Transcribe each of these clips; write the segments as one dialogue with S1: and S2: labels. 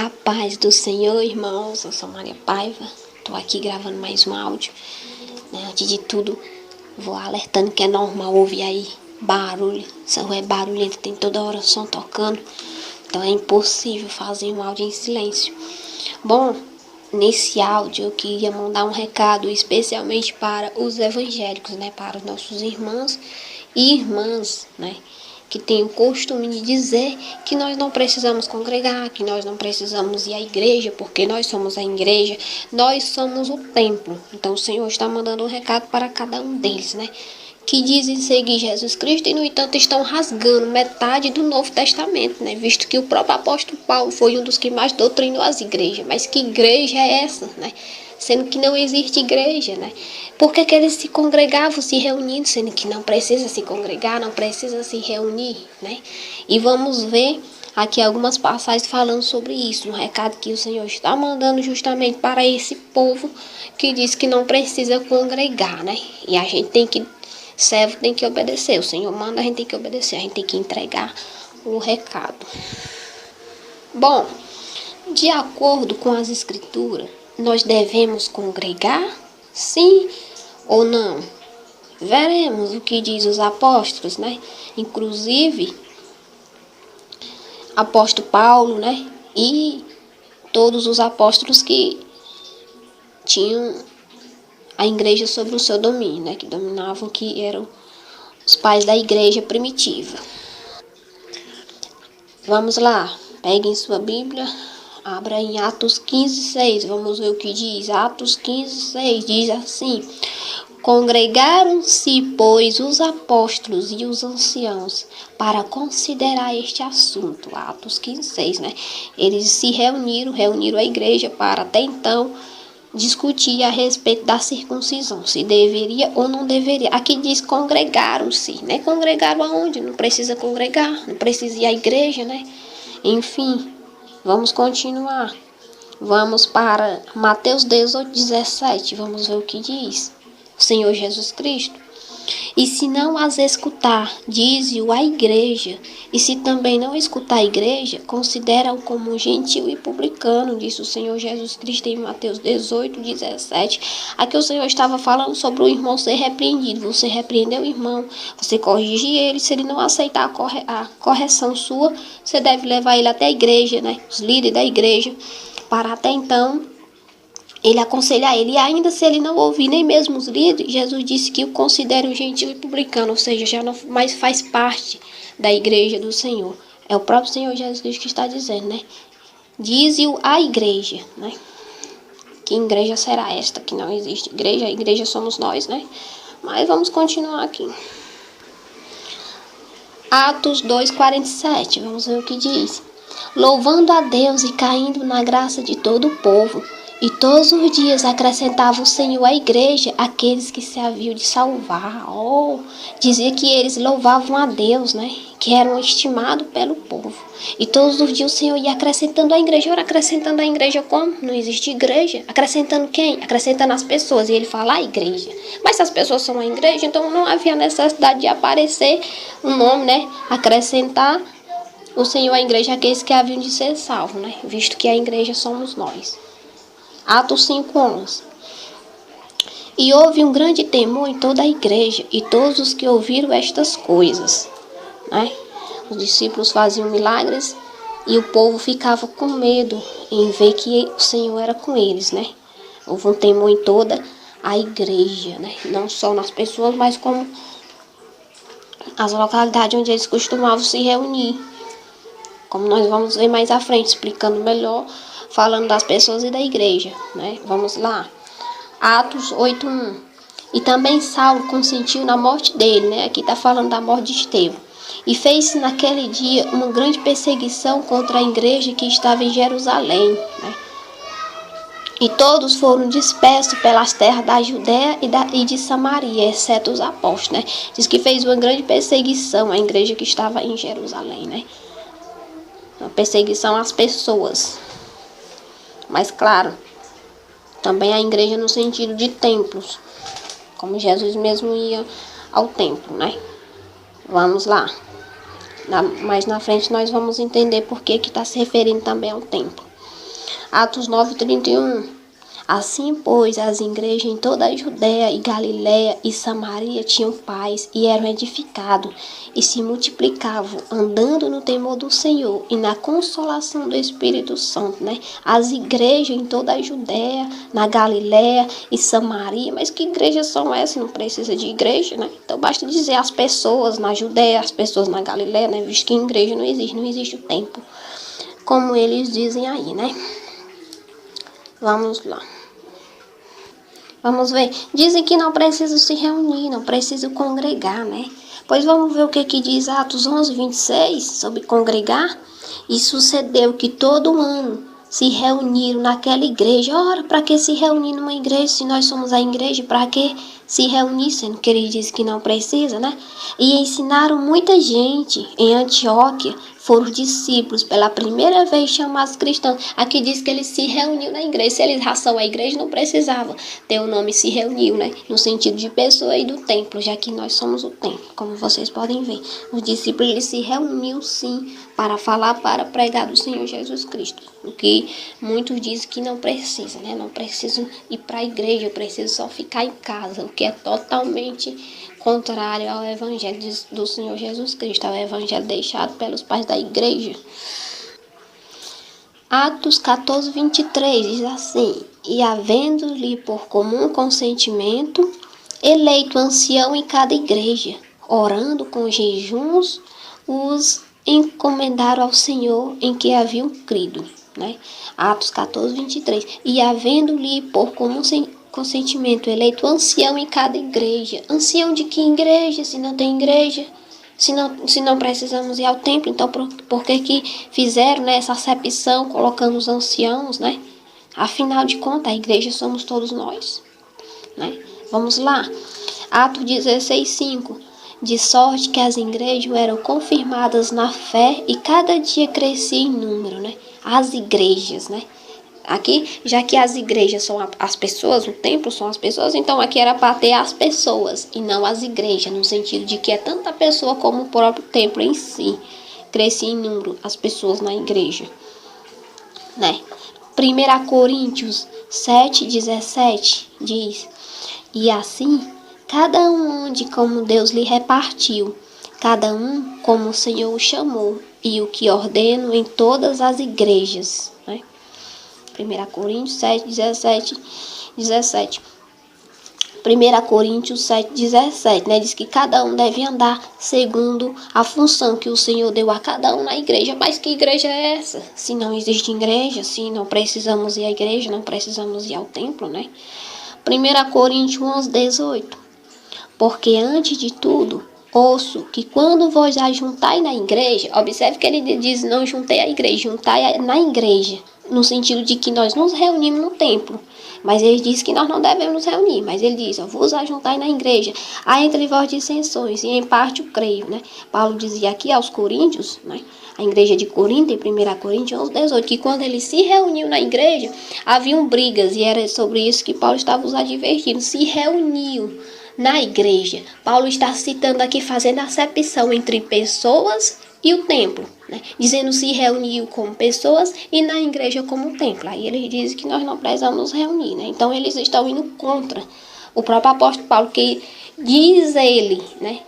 S1: A paz do Senhor, irmãos. Eu sou Maria Paiva. Estou aqui gravando mais um áudio. Antes de tudo, vou alertando que é normal ouvir aí barulho. Essa rua é barulhenta, tem toda hora som tocando. Então é impossível fazer um áudio em silêncio. Bom, nesse áudio eu queria mandar um recado especialmente para os evangélicos, para os nossos irmãos e irmãs, que tem o costume de dizer que nós não precisamos congregar, que nós não precisamos ir à igreja, porque nós somos a igreja, nós somos o templo. Então o Senhor está mandando um recado para cada um deles, que dizem seguir Jesus Cristo e, no entanto, estão rasgando metade do Novo Testamento, visto que o próprio apóstolo Paulo foi um dos que mais doutrinou as igrejas. Mas que igreja é essa, Sendo que não existe igreja, Por que eles se congregavam, se reunindo, sendo que não precisa se congregar, não precisa se reunir, E vamos ver aqui algumas passagens falando sobre isso, um recado que o Senhor está mandando justamente para esse povo que diz que não precisa congregar, E a gente servo tem que obedecer, o Senhor manda, a gente tem que obedecer, a gente tem que entregar o recado. Bom, de acordo com as escrituras, nós devemos congregar, sim ou não? Veremos o que diz os apóstolos, Inclusive, apóstolo Paulo, E todos os apóstolos que tinham a igreja sob o seu domínio, que dominavam, que eram os pais da igreja primitiva. Vamos lá, peguem sua Bíblia, abra em Atos 15:6, vamos ver o que diz. Atos 15:6 diz assim: congregaram-se, pois, os apóstolos e os anciãos para considerar este assunto. Atos 15:6, Eles se reuniram a igreja para até então discutir a respeito da circuncisão, se deveria ou não deveria. Aqui diz congregaram-se, Congregaram aonde? Não precisa congregar, não precisa ir à igreja, Enfim, vamos continuar. Vamos para Mateus 18:17, vamos ver o que diz o Senhor Jesus Cristo. E se não as escutar, dize-o à igreja. E se também não escutar a igreja, considera-o como gentil e publicano, disse o Senhor Jesus Cristo em Mateus 18:17. Aqui o Senhor estava falando sobre o irmão ser repreendido. Você repreendeu o irmão, você corrige ele. Se ele não aceitar a correção sua, você deve levar ele até a igreja, os líderes da igreja, para até então ele aconselha ele. E ainda se ele não ouvir nem mesmo os líderes, Jesus disse que o considera um gentil e publicano, ou seja, já não mais faz parte da igreja do Senhor. É o próprio Senhor Jesus Cristo que está dizendo, Dize-o à igreja, Que igreja será esta? Que não existe igreja, a igreja somos nós, Mas vamos continuar aqui. Atos 2:47, vamos ver o que diz. Louvando a Deus e caindo na graça de todo o povo. E todos os dias acrescentava o Senhor à igreja aqueles que se haviam de salvar. Dizia que eles louvavam a Deus, Que eram estimados pelo povo. E todos os dias o Senhor ia acrescentando a igreja. Ora, acrescentando a igreja como? Não existe igreja. Acrescentando quem? Acrescentando as pessoas. E ele fala a igreja. Mas se as pessoas são a igreja, então não havia necessidade de aparecer um nome, Acrescentar o Senhor à igreja aqueles que haviam de ser salvos, Visto que a igreja somos nós. Atos 5:11. E houve um grande temor em toda a igreja, e todos os que ouviram estas coisas, Os discípulos faziam milagres, e o povo ficava com medo em ver que o Senhor era com eles, Houve um temor em toda a igreja, Não só nas pessoas, mas como as localidades onde eles costumavam se reunir. Como nós vamos ver mais à frente, explicando melhor, falando das pessoas e da igreja, Vamos lá. Atos 8:1. E também Saulo consentiu na morte dele, Aqui está falando da morte de Estevão. E fez-se naquele dia uma grande perseguição contra a igreja que estava em Jerusalém, E todos foram dispersos pelas terras da Judéia e de Samaria, exceto os apóstolos, Diz que fez uma grande perseguição à igreja que estava em Jerusalém, Uma perseguição às pessoas. Mas claro, também a igreja no sentido de templos, como Jesus mesmo ia ao templo, Vamos lá. Mais na frente nós vamos entender por que está se referindo também ao templo. Atos 9:31. Assim, pois, as igrejas em toda a Judéia e Galiléia e Samaria tinham paz e eram edificados e se multiplicavam, andando no temor do Senhor e na consolação do Espírito Santo, né? As igrejas em toda a Judéia, na Galiléia e Samaria, mas que igrejas são essas? Não precisa de igreja, né? Então basta dizer as pessoas na Judéia, as pessoas na Galiléia, né? Visto que igreja não existe o templo, como eles dizem aí, né? Vamos lá. Vamos ver. Dizem que não precisa se reunir, não precisa congregar, né? Pois vamos ver o que diz Atos 11:26 sobre congregar. E sucedeu que todo ano se reuniram naquela igreja. Ora, para que se reunir numa igreja se nós somos a igreja? Para que se reunir, sendo que ele diz que não precisa, né? E ensinaram muita gente em Antioquia. Foram os discípulos pela primeira vez chamados cristãos. Aqui diz que eles se reuniu na igreja. Se eles já são a igreja, não precisava ter o nome se reuniu, né? No sentido de pessoa e do templo, já que nós somos o templo, como vocês podem ver. Os discípulos eles se reuniu sim para falar, para pregar do Senhor Jesus Cristo. O que muitos dizem que não precisa, né? Não preciso ir para a igreja, eu preciso só ficar em casa, o que é totalmente contrário ao evangelho do Senhor Jesus Cristo, ao evangelho deixado pelos pais da igreja. Atos 14:23 diz assim: E havendo-lhe por comum consentimento, eleito ancião em cada igreja, orando com jejuns, os encomendaram ao Senhor em que haviam crido. Né? Atos 14:23. E havendo-lhe por comum consentimento, eleito ancião em cada igreja. Ancião de que igreja, se não tem igreja? Se não precisamos ir ao templo, então por que fizeram, né, essa acepção colocando os anciãos, né? Afinal de contas, a igreja somos todos nós, né? Vamos lá. Atos 16:5. De sorte que as igrejas eram confirmadas na fé e cada dia crescia em número, né? As igrejas, né? Aqui, já que as igrejas são as pessoas, o templo são as pessoas, então aqui era para ter as pessoas e não as igrejas, no sentido de que é tanta pessoa como o próprio templo em si. Crescia em número as pessoas na igreja, né? 1 Coríntios 7:17 diz: E assim, cada um ande como Deus lhe repartiu, cada um como o Senhor o chamou, e o que ordeno em todas as igrejas, né? 1 Coríntios 7:17. 1 Coríntios 7:17, né? Diz que cada um deve andar segundo a função que o Senhor deu a cada um na igreja. Mas que igreja é essa? Se não existe igreja, se não precisamos ir à igreja, não precisamos ir ao templo, né? 1 Coríntios 11:18. Porque antes de tudo, ouço que quando vós ajuntai na igreja, observe que ele diz não juntei a igreja, juntai na igreja, no sentido de que nós nos reunimos no templo. Mas ele diz que nós não devemos nos reunir, mas ele diz, vos ajuntai na igreja, há entre vós dissensões, e em parte o creio, né? Paulo dizia aqui aos coríntios, né? A igreja de Corinto, em 1 Coríntios 11:18, que quando ele se reuniu na igreja, haviam brigas, e era sobre isso que Paulo estava os advertindo, se reuniu na igreja. Paulo está citando aqui, fazendo a acepção entre pessoas e o templo, né? Dizendo se reuniu como pessoas e na igreja como templo. Aí eles dizem que nós não precisamos nos reunir, né? Então eles estão indo contra o próprio apóstolo Paulo, que diz ele, né?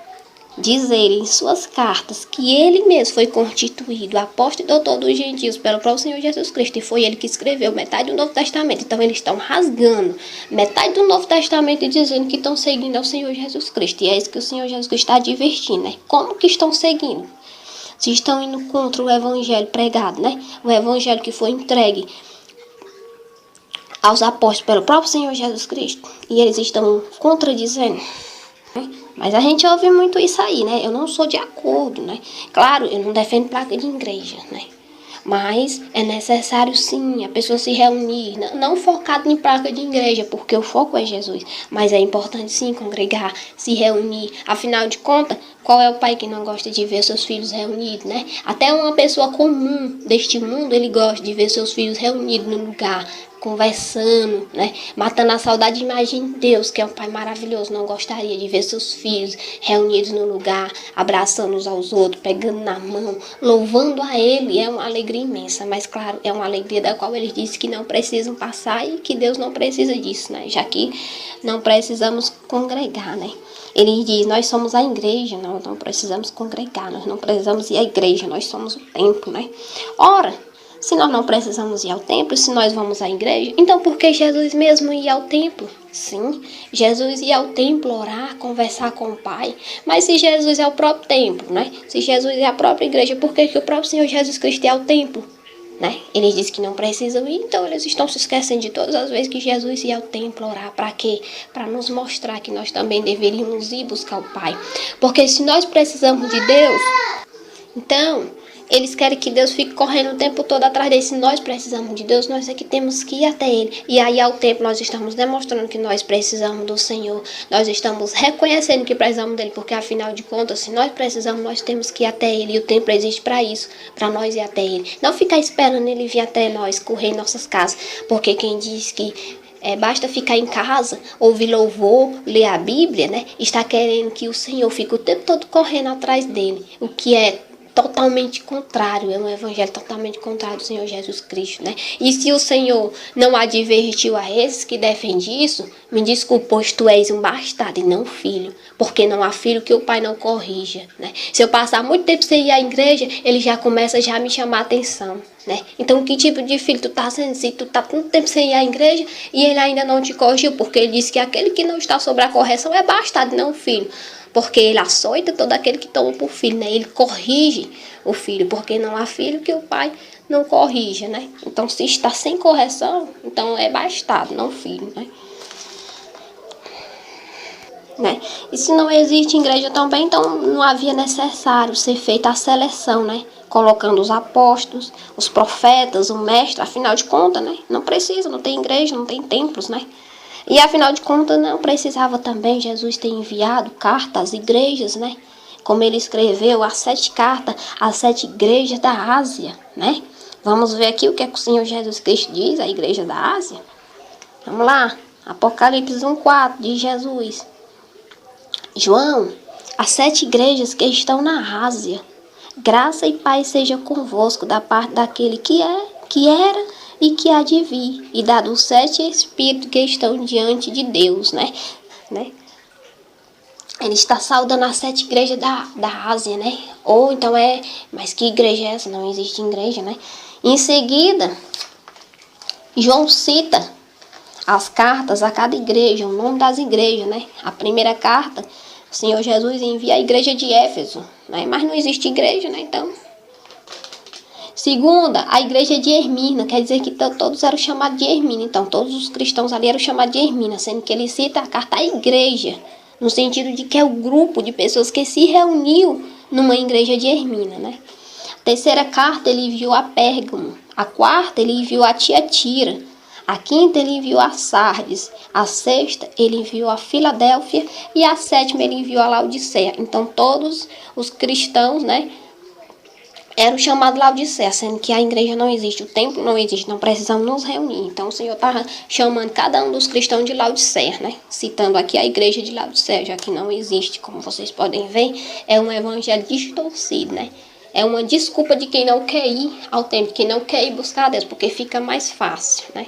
S1: Diz ele em suas cartas que ele mesmo foi constituído apóstolo e doutor dos gentios pelo próprio Senhor Jesus Cristo. E foi ele que escreveu metade do Novo Testamento. Então eles estão rasgando metade do Novo Testamento e dizendo que estão seguindo ao Senhor Jesus Cristo. E é isso que o Senhor Jesus Cristo está advertindo, né? Como que estão seguindo? Se estão indo contra o evangelho pregado, né? O evangelho que foi entregue aos apóstolos pelo próprio Senhor Jesus Cristo. E eles estão contradizendo. Mas a gente ouve muito isso aí, né? Eu não sou de acordo, né? Claro, eu não defendo placa de igreja, né? Mas é necessário sim a pessoa se reunir, não focado em placa de igreja, porque o foco é Jesus. Mas é importante sim congregar, se reunir. Afinal de contas, qual é o pai que não gosta de ver seus filhos reunidos, né? Até uma pessoa comum deste mundo, ele gosta de ver seus filhos reunidos num lugar, conversando, né? Matando a saudade. Imagine Deus, que é um pai maravilhoso, não gostaria de ver seus filhos reunidos no lugar, abraçando uns aos outros, pegando na mão, louvando a Ele. É uma alegria imensa, mas claro, é uma alegria da qual Ele disse que não precisam passar e que Deus não precisa disso, né? Já que não precisamos congregar, né? Ele diz, nós somos a igreja, não precisamos congregar, nós não precisamos ir à igreja, nós somos o templo, né? Ora, se nós não precisamos ir ao templo, se nós vamos à igreja, então por que Jesus mesmo ia ao templo? Sim, Jesus ia ao templo orar, conversar com o Pai. Mas se Jesus é o próprio templo, né? Se Jesus é a própria igreja, por que o próprio Senhor Jesus Cristo é ao templo? Né? Eles dizem que não precisam ir, então eles estão se esquecendo de todas as vezes que Jesus ia ao templo orar. Para quê? Para nos mostrar que nós também deveríamos ir buscar o Pai. Porque se nós precisamos de Deus, então eles querem que Deus fique correndo o tempo todo atrás deles. Se nós precisamos de Deus, nós é que temos que ir até Ele. E aí, ao tempo, nós estamos demonstrando que nós precisamos do Senhor. Nós estamos reconhecendo que precisamos dEle, porque afinal de contas, se nós precisamos, nós temos que ir até Ele. E o templo existe para isso, para nós ir até Ele. Não ficar esperando Ele vir até nós, correr em nossas casas. Porque quem diz que basta ficar em casa, ouvir louvor, ler a Bíblia, né? Está querendo que o Senhor fique o tempo todo correndo atrás dele. O que é totalmente contrário, é um evangelho totalmente contrário do Senhor Jesus Cristo, né? E se o Senhor não advertiu a esses que defendem isso, me desculpe, pois tu és um bastardo e não filho, porque não há filho que o pai não corrija, né? Se eu passar muito tempo sem ir à igreja, ele já começa a me chamar a atenção, né? Então, que tipo de filho tu tá sendo? Se tu tá tanto tempo sem ir à igreja e ele ainda não te corrigiu, porque ele disse que aquele que não está sobre a correção é bastardo, não filho. Porque ele açoita todo aquele que toma por filho, né? Ele corrige o filho, porque não há filho que o pai não corrija, né? Então, se está sem correção, então é bastardo, não filho, né? E se não existe igreja também, então não havia necessário ser feita a seleção, né? Colocando os apóstolos, os profetas, o mestre, afinal de contas, né? Não precisa, não tem igreja, não tem templos, né? E afinal de contas, não precisava também Jesus ter enviado cartas às igrejas, né? Como ele escreveu as 7 cartas às 7 igrejas da Ásia, né? Vamos ver aqui o que é que o Senhor Jesus Cristo diz à igreja da Ásia. Vamos lá, Apocalipse 1:4 de Jesus. João, as 7 igrejas que estão na Ásia, graça e paz seja convosco da parte daquele que é, que era e que há de vir, e dado os 7 espíritos que estão diante de Deus, né? Ele está saudando as 7 igrejas da Ásia, né? Ou então mas que igreja é essa? Não existe igreja, né? Em seguida, João cita as cartas a cada igreja, o nome das igrejas, né? A primeira carta, o Senhor Jesus envia a igreja de Éfeso, né? Mas não existe igreja, né? Então, segunda, a igreja de Esmirna, quer dizer que todos eram chamados de Esmirna. Então, todos os cristãos ali eram chamados de Esmirna, sendo que ele cita a carta à igreja, no sentido de que é o grupo de pessoas que se reuniu numa igreja de Esmirna, né? A terceira carta ele enviou a Pérgamo, a quarta ele enviou a Tiatira, a quinta ele enviou a Sardes, a sexta ele enviou a Filadélfia e a sétima ele enviou a Laodiceia. Então, todos os cristãos, né, eram chamados Laodiceia, sendo que a igreja não existe, o templo não existe, não precisamos nos reunir. Então o Senhor está chamando cada um dos cristãos de Laodiceia, né? Citando aqui a igreja de Laodiceia, já que não existe, como vocês podem ver, é um evangelho distorcido, né? É uma desculpa de quem não quer ir ao templo, quem não quer ir buscar a Deus, porque fica mais fácil, né?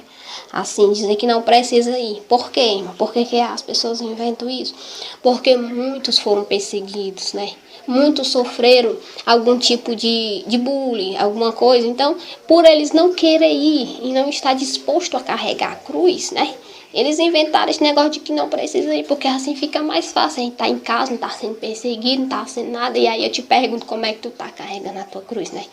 S1: Assim, dizer que não precisa ir. Por quê, irmão? Por que as pessoas inventam isso? Porque muitos foram perseguidos, né? Muitos sofreram algum tipo de bullying, alguma coisa. Então, por eles não querem ir e não estar disposto a carregar a cruz, né? Eles inventaram esse negócio de que não precisa ir, porque assim fica mais fácil. A gente tá em casa, não tá sendo perseguido, não tá sendo nada. E aí eu te pergunto como é que tu tá carregando a tua cruz, né?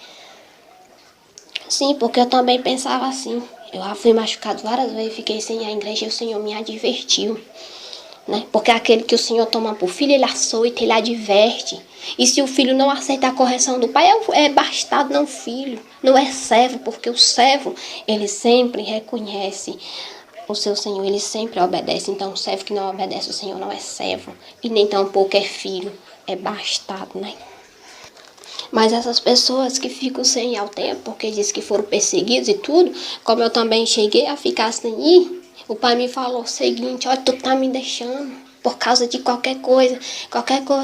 S1: Sim, porque eu também pensava assim. Eu já fui machucado várias vezes, fiquei sem ir à igreja e o Senhor me advertiu, né? Porque aquele que o Senhor toma por filho, ele açoita, ele adverte. E se o filho não aceita a correção do pai, é bastardo, não filho. Não é servo, porque o servo, ele sempre reconhece o seu Senhor, ele sempre obedece. Então, o servo que não obedece o Senhor não é servo. E nem tampouco é filho, é bastardo, né? Mas essas pessoas que ficam sem ir ao templo, porque diz que foram perseguidos e tudo, como eu também cheguei a ficar sem ir, o pai me falou o seguinte: olha, tu tá me deixando por causa de qualquer coisa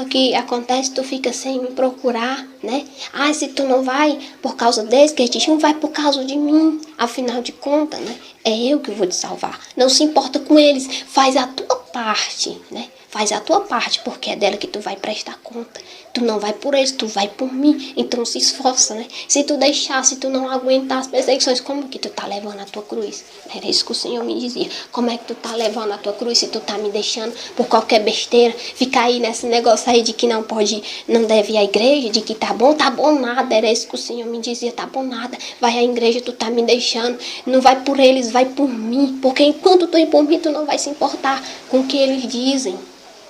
S1: que acontece, tu fica sem me procurar, né? Ah, se tu não vai por causa desse, que te não vai por causa de mim. Afinal de contas, né? É eu que vou te salvar. Não se importa com eles, faz a tua parte, né? Faz a tua parte, porque é dela que tu vai prestar conta. Tu não vai por eles, tu vai por mim. Então se esforça, né? Se tu deixar, se tu não aguentar as perseguições, como que tu tá levando a tua cruz? Era isso que o Senhor me dizia. Como é que tu tá levando a tua cruz se tu tá me deixando por qualquer besteira? Ficar aí nesse negócio aí de que não pode, não deve ir à igreja, de que tá bom nada. Era isso que o Senhor me dizia, tá bom nada. Vai à igreja, tu tá me deixando. Não vai por eles, vai por mim. Porque enquanto tu ir por mim, tu não vai se importar com o que eles dizem.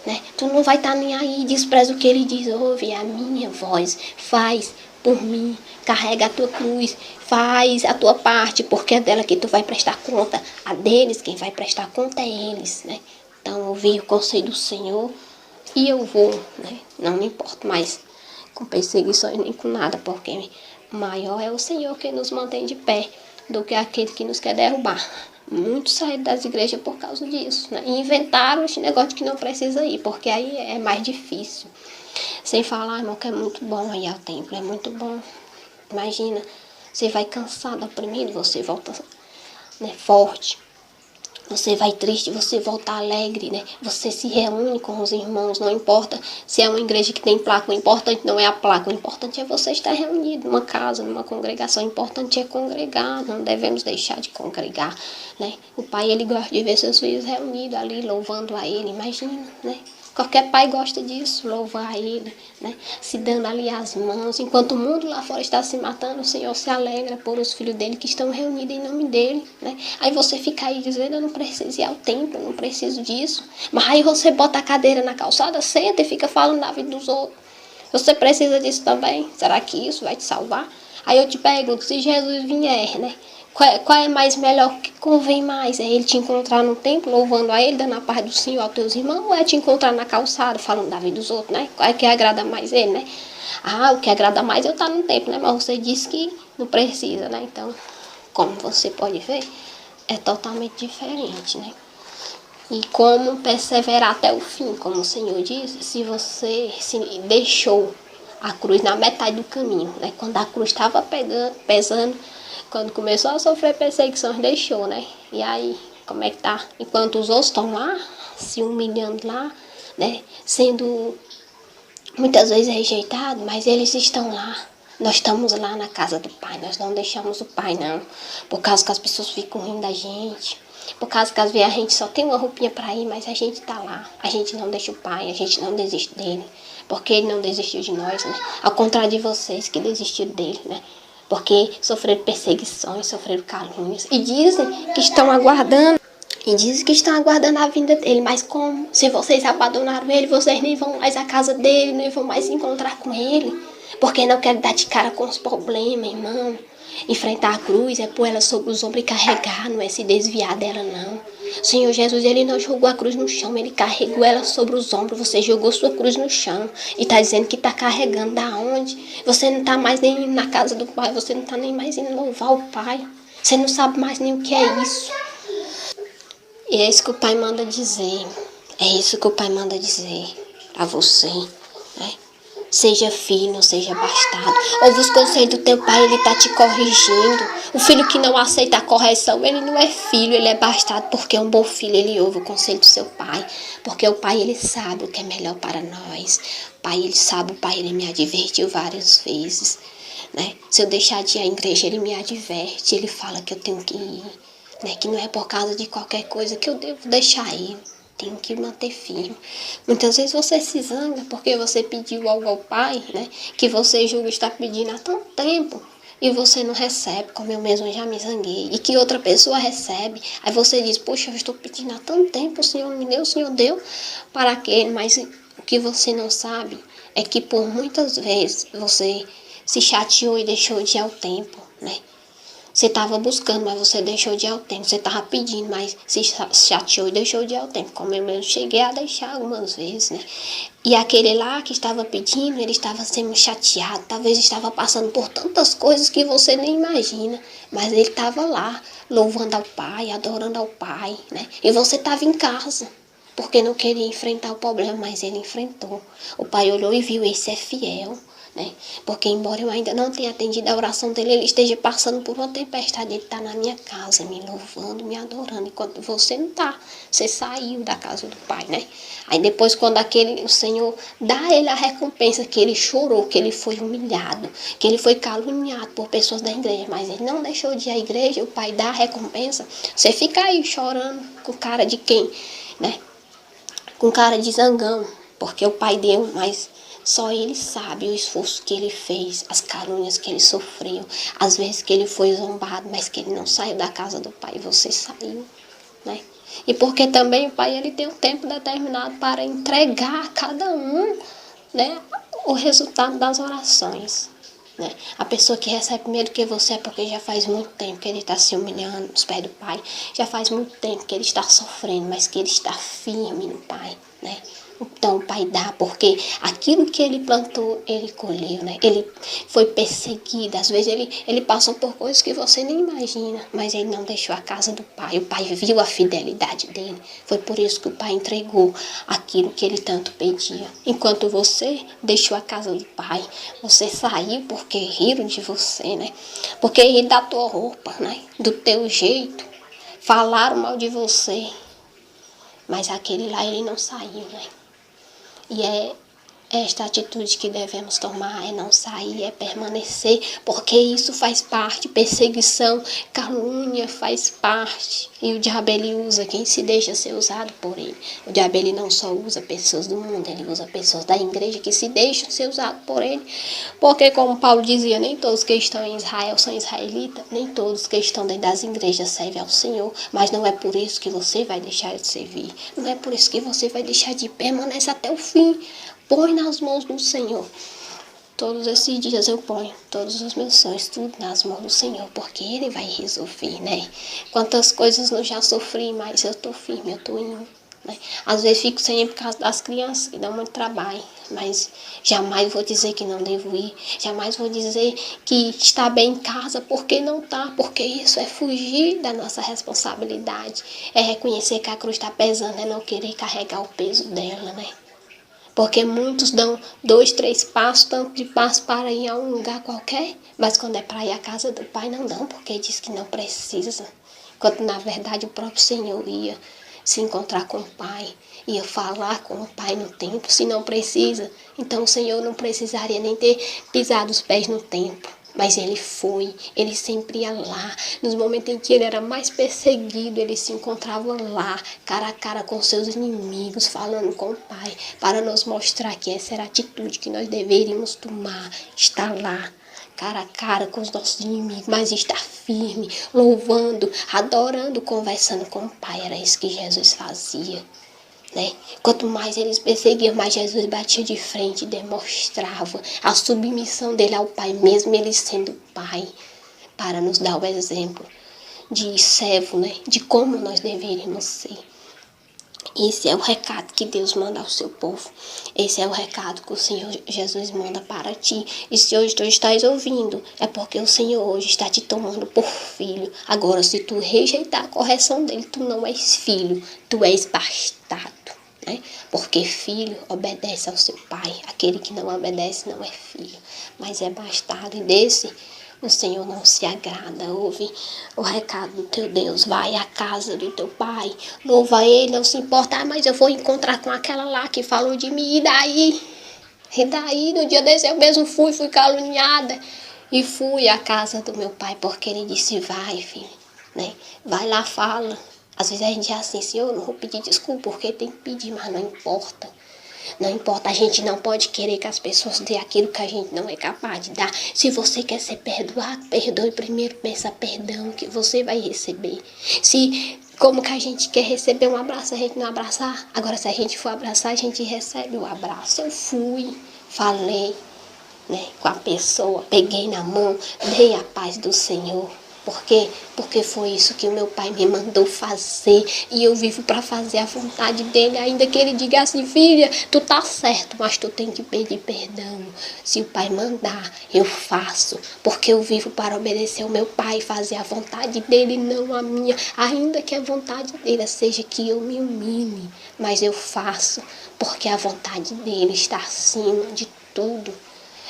S1: Né? Tu não vai estar nem aí, despreza o que ele diz, ouve a minha voz, faz por mim, carrega a tua cruz, faz a tua parte, porque é dela que tu vai prestar conta, a deles quem vai prestar conta é eles, né? Então ouvi o conselho do Senhor e eu vou, né? Não me importo mais com perseguições nem com nada, porque maior é o Senhor que nos mantém de pé do que aquele que nos quer derrubar. Muitos saíram das igrejas por causa disso, né? E inventaram esse negócio de que não precisa ir, porque aí é mais difícil. Sem falar, irmão, que é muito bom ir ao templo, é muito bom. Imagina, você vai cansado, oprimido, você volta, né, forte. Você vai triste, você volta alegre, né? Você se reúne com os irmãos, não importa se é uma igreja que tem placa, o importante não é a placa, o importante é você estar reunido numa casa, numa congregação, o importante é congregar, não devemos deixar de congregar, né? O pai, ele gosta de ver seus filhos reunidos ali, louvando a ele, imagina, né? Qualquer pai gosta disso, louvar a ele, né? Se dando ali as mãos. Enquanto o mundo lá fora está se matando, o Senhor se alegra por os filhos dele que estão reunidos em nome dele, né? Aí você fica aí dizendo, eu não preciso ir ao templo, eu não preciso disso. Mas aí você bota a cadeira na calçada, senta e fica falando da vida dos outros. Você precisa disso também? Será que isso vai te salvar? Aí eu te pergunto, se Jesus vier, né? Qual é mais melhor, que convém mais? É ele te encontrar no templo, louvando a ele, dando a paz do Senhor aos teus irmãos, ou é te encontrar na calçada, falando da vida dos outros, né? Qual é que agrada mais ele, né? Ah, o que agrada mais é eu estar no templo, né? Mas você disse que não precisa, né? Então, como você pode ver, é totalmente diferente, né? E como perseverar até o fim, como o Senhor disse, se você se deixou a cruz na metade do caminho, né? Quando a cruz estava pesando, quando começou a sofrer perseguições, deixou, né? E aí, como é que tá? Enquanto os outros estão lá, se humilhando lá, né? Sendo muitas vezes rejeitados, mas eles estão lá. Nós estamos lá na casa do Pai, nós não deixamos o Pai, não. Por causa que as pessoas ficam rindo da gente. Por causa que às vezes a gente só tem uma roupinha para ir, mas a gente tá lá. A gente não deixa o Pai, a gente não desiste dele. Porque ele não desistiu de nós, né? Ao contrário de vocês que desistiram dele, né? Porque sofreram perseguições, sofreram calúnias. E dizem que estão aguardando. E dizem que estão aguardando a vinda dele. Mas como? Se vocês abandonaram ele, vocês nem vão mais à casa dele, nem vão mais se encontrar com ele. Porque não querem dar de cara com os problemas, irmão. Enfrentar a cruz é pôr ela sobre os ombros e carregar, não é se desviar dela, não. O Senhor Jesus, ele não jogou a cruz no chão, ele carregou ela sobre os ombros. Você jogou sua cruz no chão e está dizendo que está carregando da onde? Você não está mais nem indo na casa do Pai, você não está nem mais indo louvar o Pai. Você não sabe mais nem o que é isso. E é isso que o Pai manda dizer. É isso que o Pai manda dizer para você, né? Seja filho, não seja bastardo. Ouve os conselhos do teu pai, ele está te corrigindo. O filho que não aceita a correção, ele não é filho, ele é bastardo. Porque é um bom filho, ele ouve o conselho do seu pai. Porque o pai, ele sabe o que é melhor para nós. O pai, ele sabe, o pai, ele me advertiu várias vezes, né? Se eu deixar de ir à igreja, ele me adverte. Ele fala que eu tenho que ir, né? Que não é por causa de qualquer coisa que eu devo deixar ir. Tenho que manter firme. Muitas vezes você se zanga porque você pediu algo ao Pai, né? Que você julga estar pedindo há tanto tempo e você não recebe, como eu mesmo já me zanguei. E que outra pessoa recebe. Aí você diz, poxa, eu estou pedindo há tanto tempo, o Senhor me deu, o Senhor deu para aquele. Mas o que você não sabe é que por muitas vezes você se chateou e deixou de ir ao tempo, né? Você estava buscando, mas você deixou de ir ao templo. Você estava pedindo, mas se chateou e deixou de ir ao templo. Como eu mesmo cheguei a deixar algumas vezes, né? E aquele lá que estava pedindo, ele estava sendo chateado. Talvez estava passando por tantas coisas que você nem imagina. Mas ele estava lá, louvando ao Pai, adorando ao Pai, né? E você estava em casa, porque não queria enfrentar o problema, mas ele enfrentou. O Pai olhou e viu, esse é fiel. Né? Porque embora eu ainda não tenha atendido a oração dele, ele esteja passando por uma tempestade, ele está na minha casa, me louvando, me adorando, enquanto você não está, você saiu da casa do Pai, né? Aí depois quando o Senhor dá a ele a recompensa, que ele chorou, que ele foi humilhado, que ele foi caluniado por pessoas da igreja, mas ele não deixou de ir à igreja, o Pai dá a recompensa, você fica aí chorando com cara de quem, né? Com cara de zangão, porque o Pai deu, mas só ele sabe o esforço que ele fez, as calúnias que ele sofreu, as vezes que ele foi zombado, mas que ele não saiu da casa do Pai, você saiu, né? E porque também o Pai ele tem um tempo determinado para entregar a cada um, né, o resultado das orações. Né? A pessoa que recebe primeiro que você é porque já faz muito tempo que ele está se humilhando nos pés do Pai, já faz muito tempo que ele está sofrendo, mas que ele está firme no Pai, né? Então o Pai dá, porque aquilo que ele plantou, ele colheu, né? Ele foi perseguido, às vezes ele passou por coisas que você nem imagina, mas ele não deixou a casa do Pai. O Pai viu a fidelidade dele, foi por isso que o Pai entregou aquilo que ele tanto pedia. Enquanto você deixou a casa do Pai, você saiu porque riram de você, né? Porque riram da tua roupa, né? Do teu jeito, falaram mal de você, mas aquele lá ele não saiu, né? E é esta atitude que devemos tomar, é não sair, é permanecer, porque isso faz parte, perseguição, calúnia faz parte. E o diabo ele usa quem se deixa ser usado por ele. O diabo ele não só usa pessoas do mundo, ele usa pessoas da igreja que se deixam ser usados por ele. Porque como Paulo dizia, nem todos que estão em Israel são israelitas, nem todos que estão dentro das igrejas servem ao Senhor, mas não é por isso que você vai deixar de servir, não é por isso que você vai deixar de permanecer até o fim. Põe nas mãos do Senhor. Todos esses dias eu ponho todos os meus sonhos, tudo nas mãos do Senhor, porque Ele vai resolver, né? Quantas coisas eu já sofri, mas eu tô firme, eu tô indo, né? Às vezes fico sem ir por causa das crianças, que dão muito trabalho, mas jamais vou dizer que não devo ir, jamais vou dizer que está bem em casa, porque não tá, porque isso é fugir da nossa responsabilidade, é reconhecer que a cruz está pesando, é não querer carregar o peso dela, né? Porque muitos dão 2, 3 passos, tanto de passo para ir a um lugar qualquer, mas quando é para ir à casa do Pai não dão, porque diz que não precisa. Enquanto na verdade o próprio Senhor ia se encontrar com o Pai, ia falar com o Pai no templo, se não precisa. Então o Senhor não precisaria nem ter pisado os pés no templo. Mas ele foi, ele sempre ia lá. Nos momentos em que ele era mais perseguido, ele se encontrava lá, cara a cara com seus inimigos, falando com o Pai, para nos mostrar que essa era a atitude que nós deveríamos tomar, estar lá, cara a cara com os nossos inimigos, mas estar firme, louvando, adorando, conversando com o Pai. Era isso que Jesus fazia. Né? Quanto mais eles perseguiam, mais Jesus batia de frente e demonstrava a submissão dele ao Pai, mesmo ele sendo Pai, para nos dar o exemplo de servo, né? De como nós deveríamos ser. Esse é o recado que Deus manda ao seu povo. Esse é o recado que o Senhor Jesus manda para ti. E se hoje tu estás ouvindo, é porque o Senhor hoje está te tomando por filho. Agora, se tu rejeitar a correção dele, tu não és filho, tu és bastardo. Né? Porque filho obedece ao seu pai. Aquele que não obedece não é filho, mas é bastardo. E desse o Senhor não se agrada. Ouve o recado do teu Deus. Vai à casa do teu pai. Louva ele, não se importa. Mas eu vou encontrar com aquela lá que falou de mim. E daí? E daí? No dia desse eu mesmo fui caluniada. E fui à casa do meu pai. Porque ele disse, vai filho. Né? Vai lá, fala. Às vezes a gente é assim, Senhor, não vou pedir desculpa porque tem que pedir, mas não importa. Não importa, a gente não pode querer que as pessoas dêem aquilo que a gente não é capaz de dar. Se você quer ser perdoado, perdoe primeiro, peça perdão que você vai receber. Como que a gente quer receber um abraço, a gente não abraçar? Agora, se a gente for abraçar, a gente recebe o abraço. Eu fui, falei, né, com a pessoa, peguei na mão, dei a paz do Senhor. Por quê? Porque foi isso que o meu pai me mandou fazer. E eu vivo para fazer a vontade dele. Ainda que ele diga assim, filha, tu tá certo, mas tu tem que pedir perdão. Se o pai mandar, eu faço. Porque eu vivo para obedecer ao meu pai, fazer a vontade dele, não a minha. Ainda que a vontade dele seja que eu me humilhe. Mas eu faço, porque a vontade dele está acima de tudo.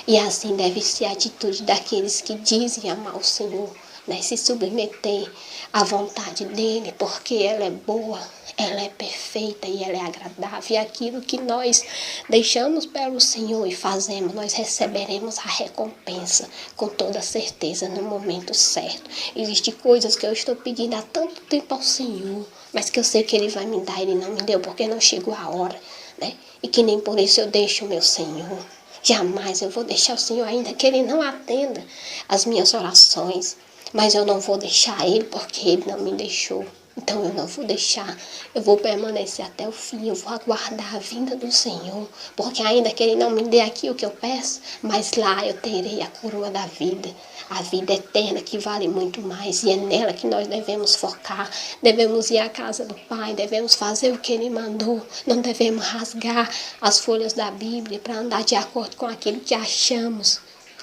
S1: E assim deve ser a atitude daqueles que dizem amar o Senhor, né? Se submeter à vontade dele, porque ela é boa, ela é perfeita e ela é agradável. E aquilo que nós deixamos pelo Senhor e fazemos, nós receberemos a recompensa com toda certeza no momento certo. Existem coisas que eu estou pedindo há tanto tempo ao Senhor, mas que eu sei que Ele vai me dar, Ele não me deu porque não chegou a hora, né? E que nem por isso eu deixo o meu Senhor. Jamais eu vou deixar o Senhor, ainda que Ele não atenda as minhas orações. Mas eu não vou deixar Ele porque Ele não me deixou. Então eu não vou deixar, eu vou permanecer até o fim, eu vou aguardar a vinda do Senhor. Porque ainda que Ele não me dê aqui o que eu peço, mas lá eu terei a coroa da vida. A vida eterna que vale muito mais. E é nela que nós devemos focar. Devemos ir à casa do Pai, devemos fazer o que Ele mandou. Não devemos rasgar as folhas da Bíblia para andar de acordo com aquilo que achamos.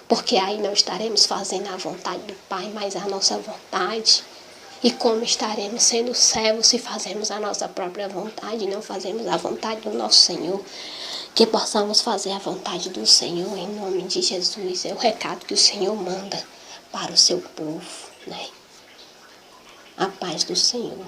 S1: Porque aí não estaremos fazendo a vontade do Pai, mas a nossa vontade. E como estaremos sendo servos se fazemos a nossa própria vontade e não fazemos a vontade do nosso Senhor? Que possamos fazer a vontade do Senhor em nome de Jesus. É o recado que o Senhor manda para o seu povo, né? A paz do Senhor.